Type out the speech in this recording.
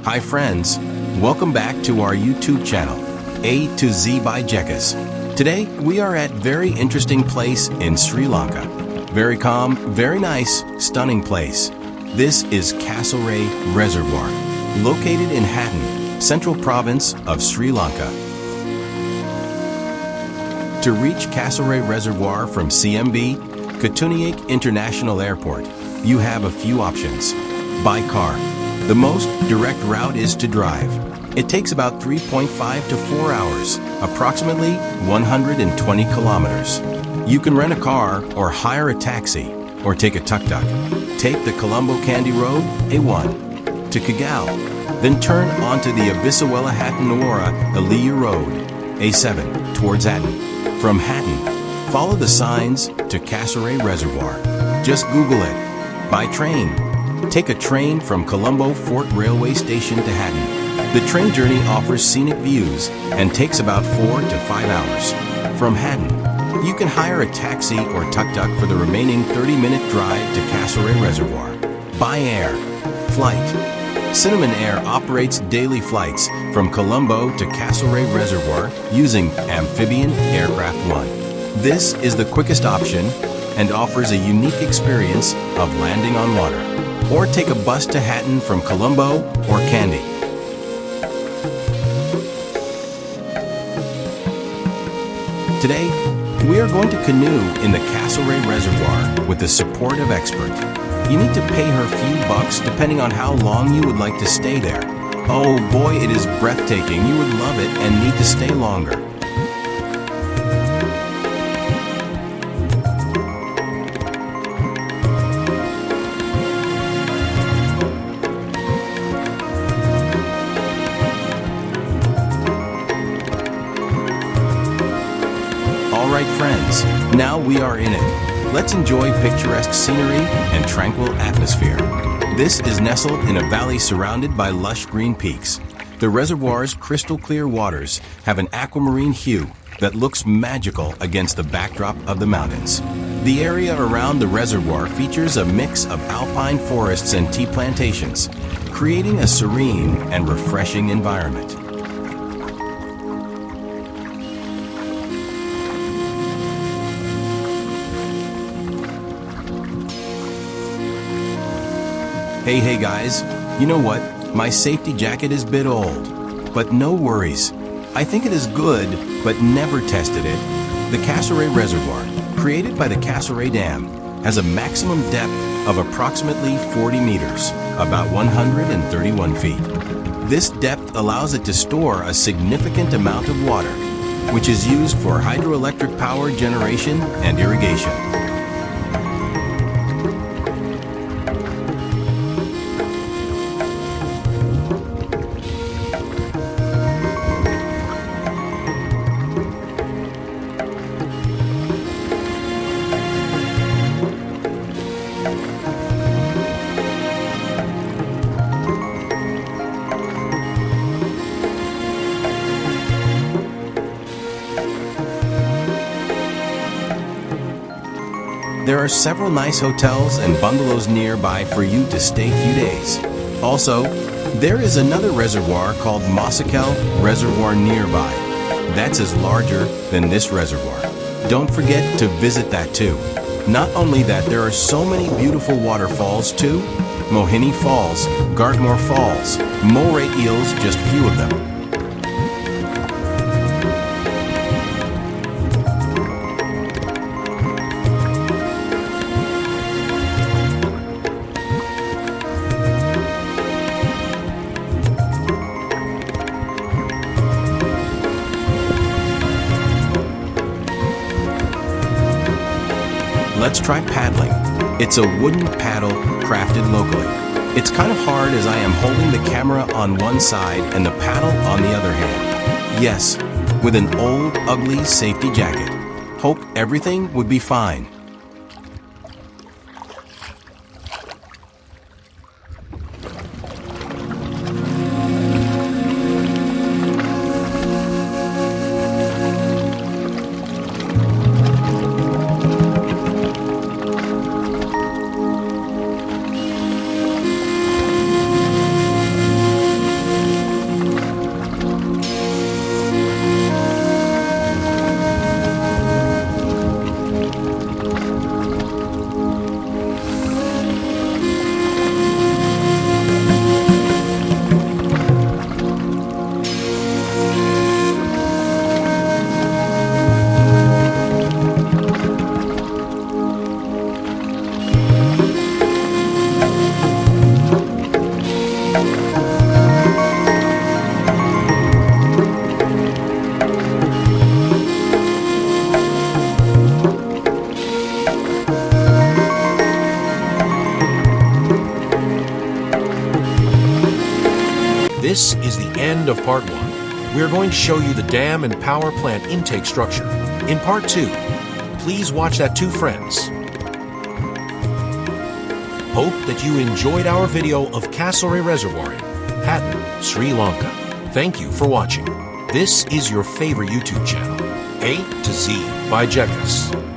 Hi friends, welcome back to our YouTube channel, A to Z by Jekas. Today we are at very interesting place in Sri Lanka. Very calm, very nice, stunning place. This is Castlereagh Reservoir, located in Hatton, central province of Sri Lanka. To reach Castlereagh Reservoir from CMB, Canoeing International Airport, you have a few options. By car. The most direct route is to drive. It takes about 3.5 to 4 hours, approximately 120 kilometers. You can rent a car or hire a taxi, or take a tuk-tuk. Take the Colombo Kandy Road, A1, to Kigal, then turn onto the Abisawela Hatton Nuora Aliya Road, A7, towards Hatton. From Hatton, follow the signs to Castlereagh Reservoir. Just Google it. By train. Take a train from Colombo Fort Railway Station to Hatton. The train journey offers scenic views and takes about 4 to 5 hours. From Hatton, you can hire a taxi or tuk-tuk for the remaining 30-minute drive to Castlereagh Reservoir. By air. Flight. Cinnamon Air operates daily flights from Colombo to Castlereagh Reservoir using Amphibian Aircraft 1. This is the quickest option and offers a unique experience of landing on water. Or take a bus to Hatton from Colombo or Kandy. Today, we are going to canoe in the Castlereagh Reservoir with the support of expert. You need to pay her a few bucks depending on how long you would like to stay there. Oh boy, it is breathtaking. You would love it and need to stay longer. Alright friends, now we are in it. Let's enjoy picturesque scenery and tranquil atmosphere. This is nestled in a valley surrounded by lush green peaks. The reservoir's crystal clear waters have an aquamarine hue that looks magical against the backdrop of the mountains. The area around the reservoir features a mix of alpine forests and tea plantations, creating a serene and refreshing environment. Hey guys, you know what? My safety jacket is a bit old, but no worries. I think it is good, but never tested it. The Castlereagh Reservoir, created by the Castlereagh Dam, has a maximum depth of approximately 40 meters, about 131 feet. This depth allows it to store a significant amount of water, which is used for hydroelectric power generation and irrigation. There are several nice hotels and bungalows nearby for you to stay a few days. Also, there is another reservoir called Mosakel Reservoir nearby. That's as larger than this reservoir. Don't forget to visit that too. Not only that, there are so many beautiful waterfalls too. Mohini Falls, Gartmore Falls, Moray Eels, just few of them. Let's try paddling. It's a wooden paddle crafted locally. It's kind of hard as I am holding the camera on one side and the paddle on the other hand. Yes, with an old, ugly safety jacket. Hope everything would be fine. This is the end of part 1. We are going to show you the dam and power plant intake structure. In part 2, please watch that 2 friends. Hope that you enjoyed our video of Castlereagh Reservoir in Hatton, Sri Lanka. Thank you for watching. This is your favorite YouTube channel, A to Z by Jegas.